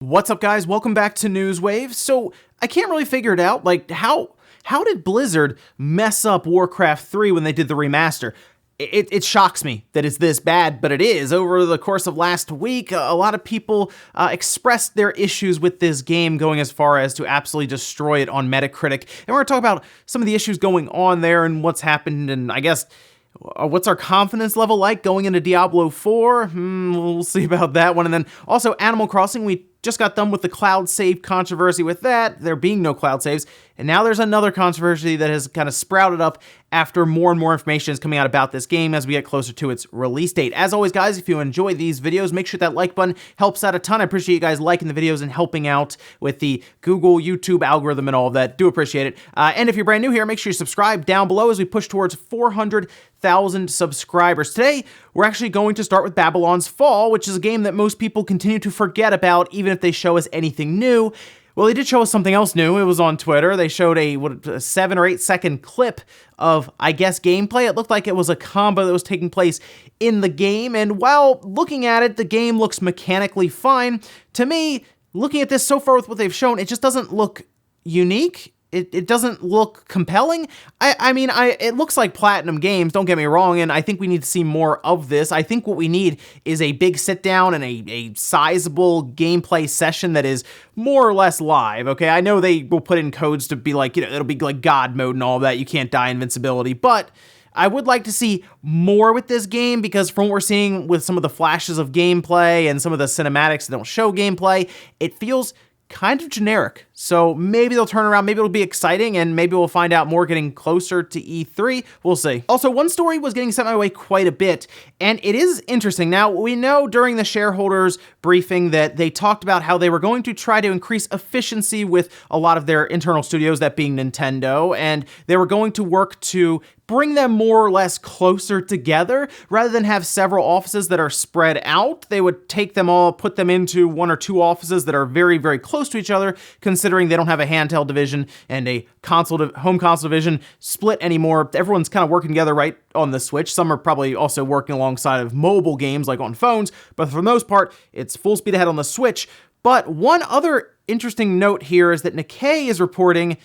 What's up, guys? Welcome back to Newswave. So I can't really figure it out. Like, how did Blizzard mess up Warcraft 3 when they did the remaster? It shocks me that it's this bad, but it is. Over the course of last week, a lot of people expressed their issues with this game, going as far as to absolutely destroy it on Metacritic. And we're going to talk about some of the issues going on there and what's happened, and I guess what's our confidence level like going into Diablo 4? We'll see about that one. And then also Animal Crossing, we just got done with the cloud save controversy with that, there being no cloud saves, and now there's another controversy that has kind of sprouted up after more and more information is coming out about this game as we get closer to its release date. As always, guys, if you enjoy these videos, make sure that like button helps out a ton. I appreciate you guys liking the videos and helping out with the Google, YouTube algorithm and all of that. Do appreciate it. And if you're brand new here, make sure you subscribe down below as we push towards 400,000 subscribers. Today, we're actually going to start with Babylon's Fall, which is a game that most people continue to forget about, even if they show us anything new. Well, they did show us something else new. It was on Twitter. They showed a 7 or 8 second clip of, I guess, gameplay. It looked like it was a combo that was taking place in the game. And while looking at it, the game looks mechanically fine. To me, looking at this so far with what they've shown, it just doesn't look unique. It doesn't look compelling. I mean, it looks like Platinum Games, don't get me wrong, and I think we need to see more of this. I think what we need is a big sit down and a sizable gameplay session that is more or less live, okay? I know they will put in codes to be like, it'll be like God mode and all that, you can't die invincibility, but I would like to see more with this game because from what we're seeing with some of the flashes of gameplay and some of the cinematics that don't show gameplay, it feels kind of generic. So maybe they'll turn around, maybe it'll be exciting, and maybe we'll find out more getting closer to E3. We'll see. Also, one story was getting sent my way quite a bit, and it is interesting. Now, we know during the shareholders briefing that they talked about how they were going to try to increase efficiency with a lot of their internal studios, that being Nintendo, and they were going to work to bring them more or less closer together. Rather than have several offices that are spread out, they would take them all, put them into 1 or 2 offices that are very, very close to each other, considering they don't have a handheld division and a home console division split anymore. Everyone's kind of working together right on the Switch. Some are probably also working alongside of mobile games like on phones, but for the most part, it's full speed ahead on the Switch. But one other interesting note here is that Nikkei is reporting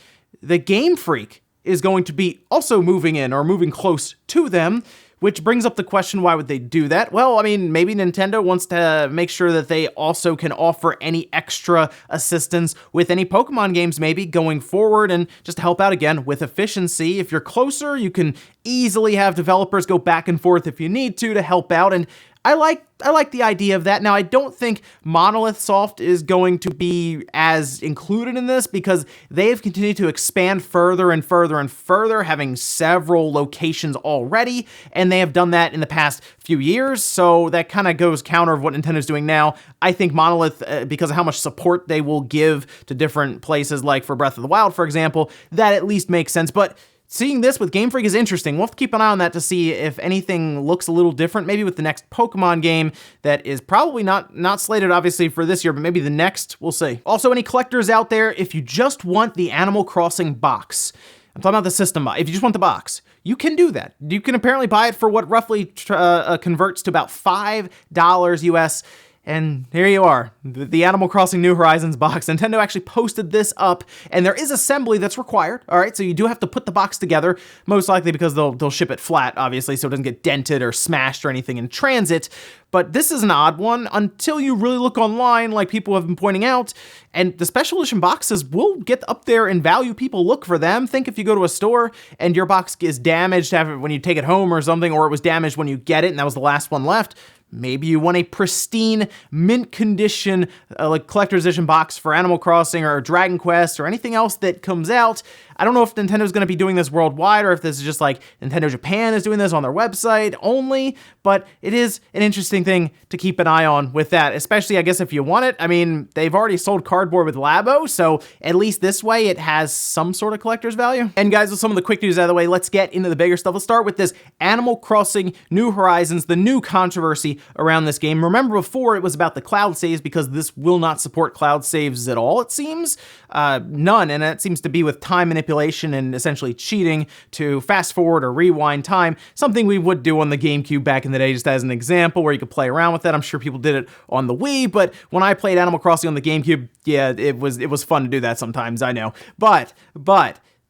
that Game Freak is going to be also moving in or moving close to them, which brings up the question, why would they do that? Well, I mean, maybe Nintendo wants to make sure that they also can offer any extra assistance with any Pokemon games maybe going forward and just help out again with efficiency. If you're closer, you can easily have developers go back and forth if you need to help out, and I like the idea of that. Now, I don't think Monolith Soft is going to be as included in this because they have continued to expand further and further and further, having several locations already, and they have done that in the past few years, so that kind of goes counter of what Nintendo's doing now. I think Monolith, because of how much support they will give to different places, like for Breath of the Wild, for example, that at least makes sense, but seeing this with Game Freak is interesting. We'll have to keep an eye on that to see if anything looks a little different, maybe with the next Pokemon game that is probably not slated, obviously, for this year, but maybe the next, we'll see. Also, any collectors out there, if you just want the Animal Crossing box, I'm talking about the system box, if you just want the box, you can do that. You can apparently buy it for what roughly converts to about $5 US. And here you are, the Animal Crossing New Horizons box. Nintendo actually posted this up, and there is assembly that's required, all right? So you do have to put the box together, most likely because they'll ship it flat, obviously, so it doesn't get dented or smashed or anything in transit. But this is an odd one until you really look online, like people have been pointing out, and the special edition boxes will get up there in value. People look for them. Think if you go to a store and your box is damaged when you take it home or something, or it was damaged when you get it and that was the last one left, maybe you want a pristine, mint condition, like collector's edition box for Animal Crossing or Dragon Quest or anything else that comes out. I don't know if Nintendo's going to be doing this worldwide or if this is just like Nintendo Japan is doing this on their website only, but it is an interesting thing to keep an eye on with that, especially, I guess, if you want it. I mean, they've already sold cardboard with Labo, so at least this way it has some sort of collector's value. And guys, with some of the quick news out of the way, let's get into the bigger stuff. Let's start with this Animal Crossing New Horizons, the new controversy controversy around this game. Remember before it was about the cloud saves because this will not support cloud saves at all, it seems. None, and that seems to be with time manipulation and essentially cheating to fast forward or rewind time, something we would do on the GameCube back in the day, just as an example, where you could play around with that. I'm sure people did it on the Wii, but when I played Animal Crossing on the GameCube, yeah, it was fun to do that sometimes, I know. But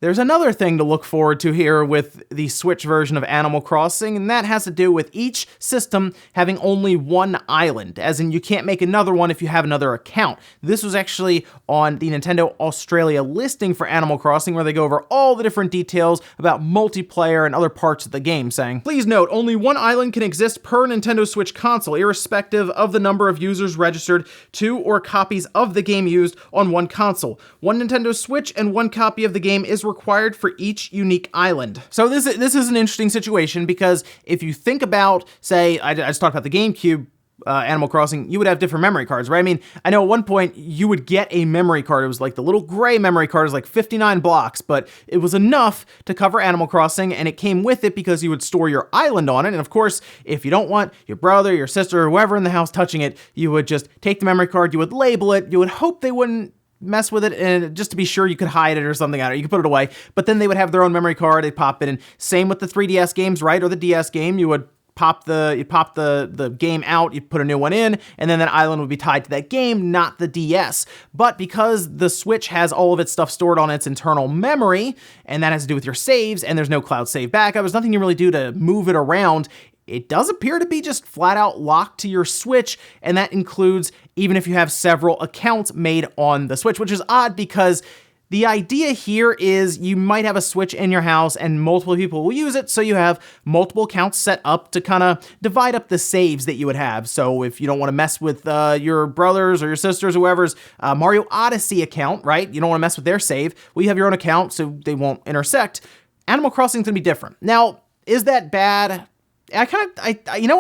there's another thing to look forward to here with the Switch version of Animal Crossing, and that has to do with each system having only one island, as in you can't make another one if you have another account. This was actually on the Nintendo Australia listing for Animal Crossing, where they go over all the different details about multiplayer and other parts of the game, saying, "Please note, only one island can exist per Nintendo Switch console, irrespective of the number of users registered to or copies of the game used on one console. One Nintendo Switch and one copy of the game is required for each unique island." So this is an interesting situation, because if you think about, say, I just talked about the GameCube Animal Crossing, you would have different memory cards, right? I mean, I know at one point you would get a memory card. It was like the little gray memory card, it was like 59 blocks, but it was enough to cover Animal Crossing, and it came with it because you would store your island on it. And of course, if you don't want your brother, your sister, or whoever in the house touching it, you would just take the memory card, you would label it, you would hope they wouldn't mess with it, and just to be sure you could hide it or something. I don't know, you could put it away, but then they would have their own memory card, they'd pop it in. Same with the 3DS games, right? Or the DS game, you would pop the game out, you put a new one in, and then that island would be tied to that game, not the DS. But because the Switch has all of its stuff stored on its internal memory, and that has to do with your saves, and there's no cloud save backup, there's nothing you really do to move it around. It does appear to be just flat out locked to your Switch, and that includes even if you have several accounts made on the Switch, which is odd because the idea here is you might have a Switch in your house and multiple people will use it, so you have multiple accounts set up to kind of divide up the saves that you would have. So if you don't want to mess with your brothers or your sisters, whoever's Mario Odyssey account, right? You don't want to mess with their save. Well, you have your own account, so they won't intersect. Animal Crossing's gonna be different. Now, is that bad? I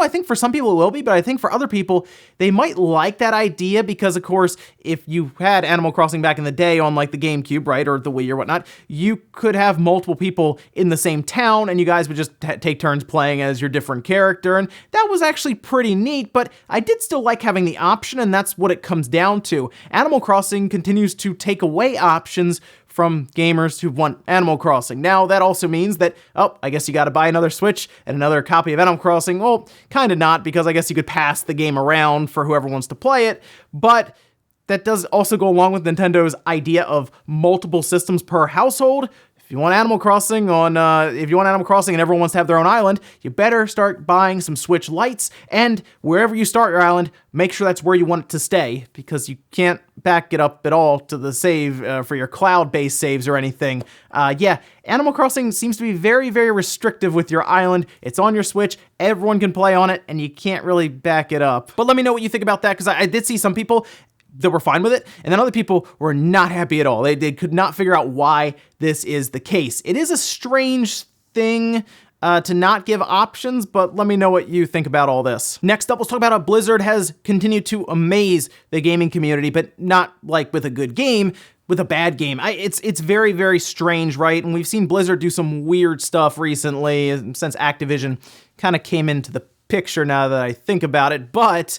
think for some people it will be, but I think for other people, they might like that idea because, of course, if you had Animal Crossing back in the day on like the GameCube, right, or the Wii or whatnot, you could have multiple people in the same town and you guys would just take turns playing as your different character, and that was actually pretty neat, but I did still like having the option, and that's what it comes down to. Animal Crossing continues to take away options from gamers who want Animal Crossing. Now, that also means that, I guess you gotta buy another Switch and another copy of Animal Crossing. Well, kinda not, because I guess you could pass the game around for whoever wants to play it, but that does also go along with Nintendo's idea of multiple systems per household. If you want Animal Crossing and everyone wants to have their own island, you better start buying some Switch Lites, and wherever you start your island, make sure that's where you want it to stay, because you can't back it up at all to the save for your cloud-based saves or anything. Animal Crossing seems to be very, very restrictive with your island. It's on your Switch, everyone can play on it, and you can't really back it up. But let me know what you think about that, because I did see some people that were fine with it, and then other people were not happy at all. They could not figure out why this is the case. It is a strange thing to not give options, but let me know what you think about all this. Next up, let's talk about how Blizzard has continued to amaze the gaming community, but not like with a good game, with a bad game. It's very, very strange, right? And we've seen Blizzard do some weird stuff recently since Activision kind of came into the picture, now that I think about it, but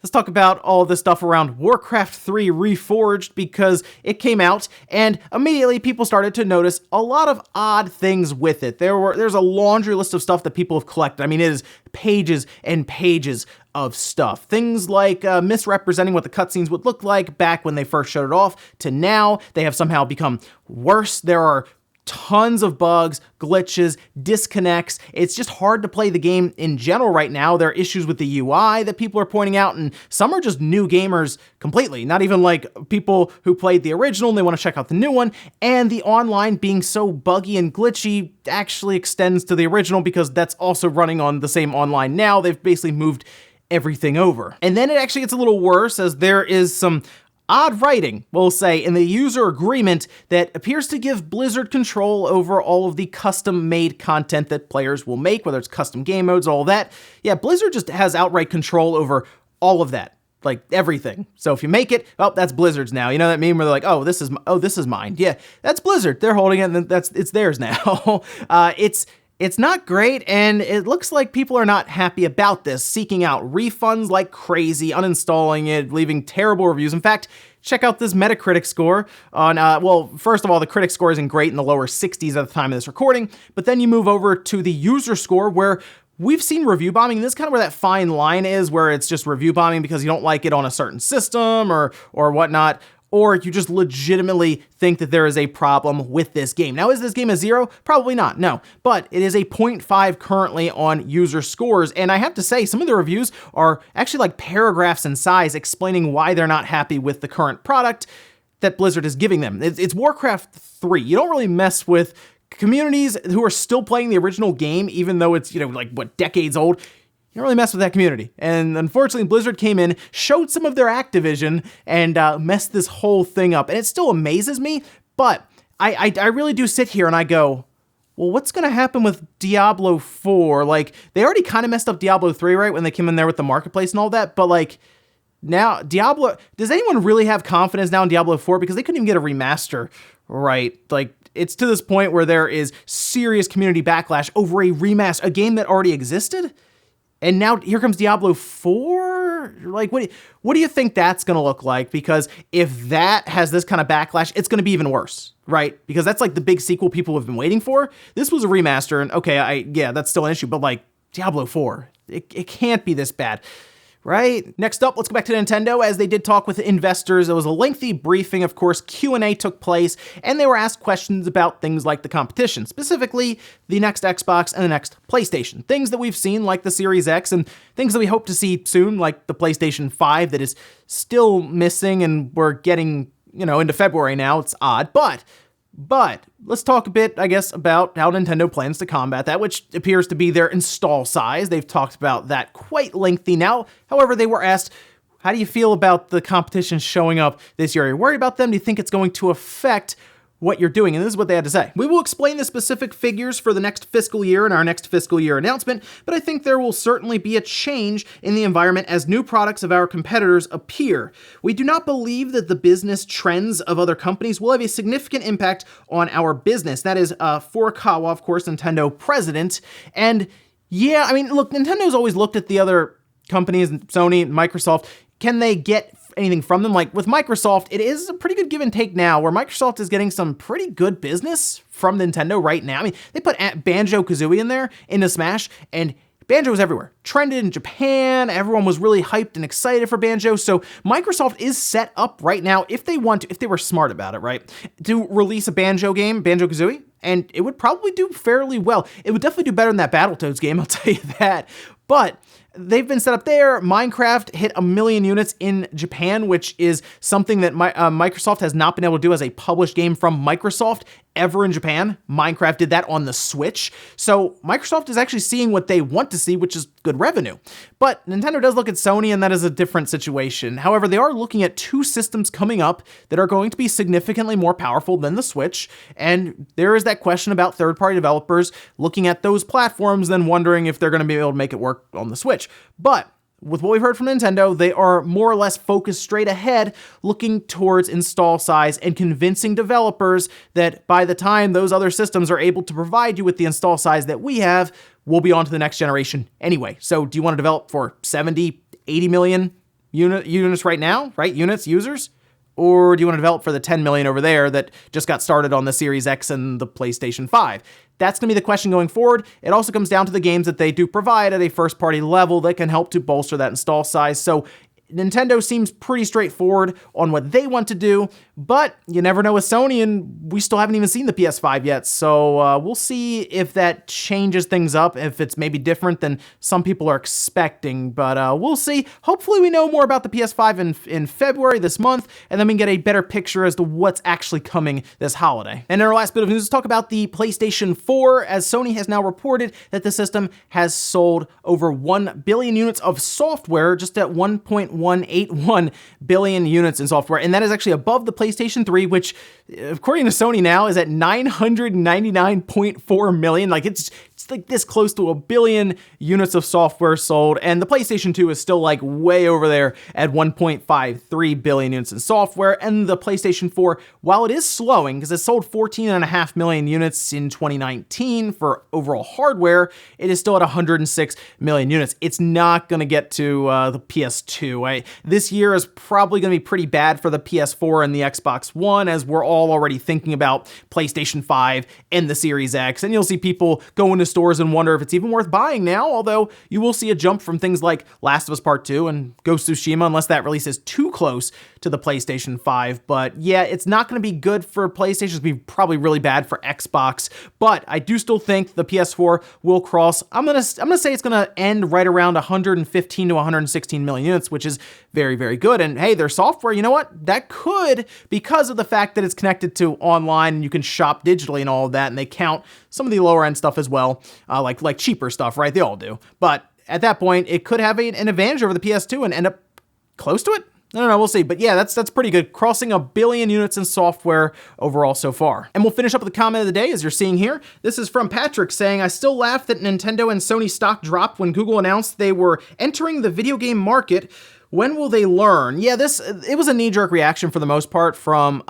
let's talk about all this stuff around Warcraft III Reforged, because it came out and immediately people started to notice a lot of odd things with it. There's a laundry list of stuff that people have collected. I mean, it is pages and pages of stuff. Things like misrepresenting what the cutscenes would look like back when they first showed it off to now. They have somehow become worse. There are tons of bugs, glitches, disconnects. It's just hard to play the game in general right now. There are issues with the UI that people are pointing out, and some are just new gamers completely, not even like people who played the original and they want to check out the new one. And the online being so buggy and glitchy actually extends to the original, because that's also running on the same online now. They've basically moved everything over. And then it actually gets a little worse, as there is some odd writing, we'll say, in the user agreement that appears to give Blizzard control over all of the custom-made content that players will make, whether it's custom game modes, all that. Yeah, Blizzard just has outright control over all of that, like everything. So if you make it, that's Blizzard's now. You know that meme where they're like, this is mine. Yeah, that's Blizzard. They're holding it, and it's theirs now. It's not great, and it looks like people are not happy about this, seeking out refunds like crazy, uninstalling it, leaving terrible reviews. In fact, check out this Metacritic score on, well, first of all, the critic score isn't great, in the lower 60s at the time of this recording, but then you move over to the user score where we've seen review bombing, and this is kind of where that fine line is, where it's just review bombing because you don't like it on a certain system or whatnot, or you just legitimately think that there is a problem with this game. Now, is this game a 0? Probably not, no. But it is a 0.5 currently on user scores, and I have to say, some of the reviews are actually like paragraphs in size explaining why they're not happy with the current product that Blizzard is giving them. It's Warcraft 3. You don't really mess with communities who are still playing the original game, even though it's, like, what, decades old. You don't really mess with that community. And unfortunately, Blizzard came in, showed some of their Activision, and messed this whole thing up. And it still amazes me, but I really do sit here and I go, well, what's going to happen with Diablo 4? Like, they already kind of messed up Diablo 3, right, when they came in there with the marketplace and all that, but like, now, Diablo, does anyone really have confidence now in Diablo 4? Because they couldn't even get a remaster right. Like, it's to this point where there is serious community backlash over a remaster, a game that already existed. And now here comes Diablo 4? Like, what do you think that's going to look like? Because if that has this kind of backlash, it's going to be even worse, right? Because that's like the big sequel people have been waiting for. This was a remaster, and okay, yeah, that's still an issue, but like, Diablo 4, it can't be this bad. Right? Next up, let's go back to Nintendo. As they did talk with investors, it was a lengthy briefing. Of course, Q&A took place, and they were asked questions about things like the competition, specifically the next Xbox and the next PlayStation. Things that we've seen, like the Series X, and things that we hope to see soon, like the PlayStation 5 that is still missing, and we're getting, into February now. It's odd, but let's talk a bit, I guess, about how Nintendo plans to combat that, which appears to be their install size. They've talked about that quite lengthy now. However, they were asked, how do you feel about the competition showing up this year? Are you worried about them? Do you think it's going to affect what you're doing? And this is what they had to say. We will explain the specific figures for the next fiscal year in our next fiscal year announcement, but I think there will certainly be a change in the environment as new products of our competitors appear. We do not believe that the business trends of other companies will have a significant impact on our business. That is Furukawa, of course, Nintendo president. And yeah, I mean, look, Nintendo's always looked at the other companies, Sony, Microsoft. Can they get anything from them? Like with Microsoft, it is a pretty good give and take now, where Microsoft is getting some pretty good business from Nintendo right now. I mean, they put Banjo-Kazooie in there into Smash, and Banjo was everywhere. Trended in Japan, everyone was really hyped and excited for Banjo, so Microsoft is set up right now, if they want to, if they were smart about it, right, to release a Banjo game, Banjo-Kazooie, and it would probably do fairly well. It would definitely do better than that Battletoads game, I'll tell you that, but they've been set up there. Minecraft hit 1 million units in Japan, which is something that Microsoft has not been able to do as a published game from Microsoft ever in Japan. Minecraft did that on the Switch. So Microsoft is actually seeing what they want to see, which is good revenue. But Nintendo does look at Sony, and that is a different situation. However, they are looking at 2 systems coming up that are going to be significantly more powerful than the Switch. And there is that question about third-party developers looking at those platforms, then wondering if they're going to be able to make it work on the Switch. But with what we've heard from Nintendo, they are more or less focused straight ahead, looking towards install size and convincing developers that by the time those other systems are able to provide you with the install size that we have, we'll be on to the next generation anyway. So do you want to develop for 70, 80 million units right now, right? Users? Or do you want to develop for the 10 million over there that just got started on the Series X and the PlayStation 5? That's going to be the question going forward. It also comes down to the games that they do provide at a first-party level that can help to bolster that install size. So Nintendo seems pretty straightforward on what they want to do, but you never know with Sony, and we still haven't even seen the PS5 yet, so we'll see if that changes things up, if it's maybe different than some people are expecting, but we'll see. Hopefully we know more about the PS5 in February this month, and then we can get a better picture as to what's actually coming this holiday. And in our last bit of news, let's talk about the PlayStation 4, as Sony has now reported that the system has sold over 1 billion units of software, just at 1.181 billion units in software, and that is actually above the PlayStation 3, which, according to Sony now, is at 999.4 million. Like, it's it's like this close to 1 billion units of software sold, and the PlayStation 2 is still like way over there at 1.53 billion units in software, and the PlayStation 4, while it is slowing because it sold 14.5 million units in 2019 for overall hardware, it is still at 106 million units. It's not going to get to the PS2. This year is probably going to be pretty bad for the PS4 and the Xbox One, as we're all already thinking about PlayStation 5 and the Series X, and you'll see people go into stores and wonder if it's even worth buying now, although you will see a jump from things like Last of Us Part 2 and Ghost of Tsushima, unless that release is too close to the PlayStation 5. But yeah, it's not going to be good for PlayStation. It's going to be probably really bad for Xbox, but I do still think the PS4 will cross, I'm gonna say it's going to end right around 115 to 116 million units, which is very, very good. And hey, their software, you know what? That could, because of the fact that it's connected to online and you can shop digitally and all of that, and they count some of the lower end stuff as well, like cheaper stuff, right? They all do. But at that point, it could have an advantage over the PS2 and end up close to it. I don't know, we'll see. But yeah, that's pretty good. Crossing 1 billion units in software overall so far. And we'll finish up with the comment of the day, as you're seeing here. This is from Patrick saying, I still laugh that Nintendo and Sony stock dropped when Google announced they were entering the video game market. When will they learn? Yeah, it was a knee-jerk reaction for the most part from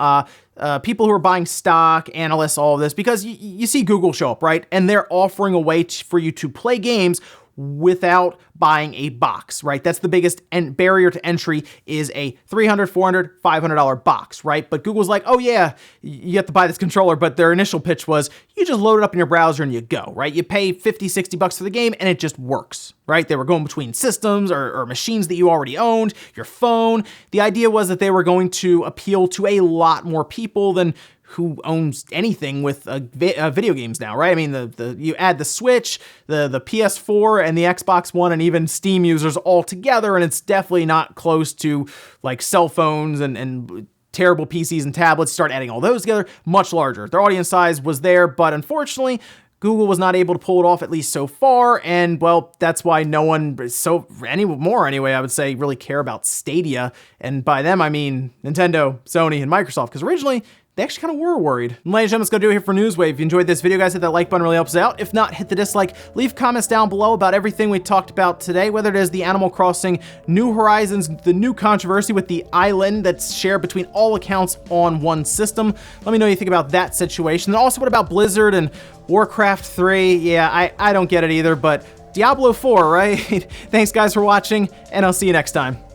people who are buying stock, analysts, all of this, because you see Google show up, right? And they're offering a way for you to play games without buying a box, right? That's the biggest barrier to entry, is a $300, $400, $500 box, right? But Google's like, oh yeah, you have to buy this controller, but their initial pitch was, you just load it up in your browser and you go, right? You pay 50, 60 bucks for the game and it just works, right? They were going between systems or machines that you already owned, your phone. The idea was that they were going to appeal to a lot more people than who owns anything with video games now, right? I mean, you add the Switch, the PS4, and the Xbox One, and even Steam users all together, and it's definitely not close to like cell phones and terrible PCs and tablets. Start adding all those together, much larger. Their audience size was there, but unfortunately, Google was not able to pull it off, at least so far, and well, that's why no one anyway, I would say, really care about Stadia, and by them, I mean Nintendo, Sony, and Microsoft, because originally, they actually kind of were worried. And ladies and gentlemen, let's go do it here for Newswave. If you enjoyed this video, guys, hit that like button, really helps out. If not, hit the dislike. Leave comments down below about everything we talked about today, whether it is the Animal Crossing New Horizons, the new controversy with the island that's shared between all accounts on one system. Let me know what you think about that situation. And also, what about Blizzard and Warcraft 3? Yeah, I don't get it either, but Diablo 4, right? Thanks, guys, for watching, and I'll see you next time.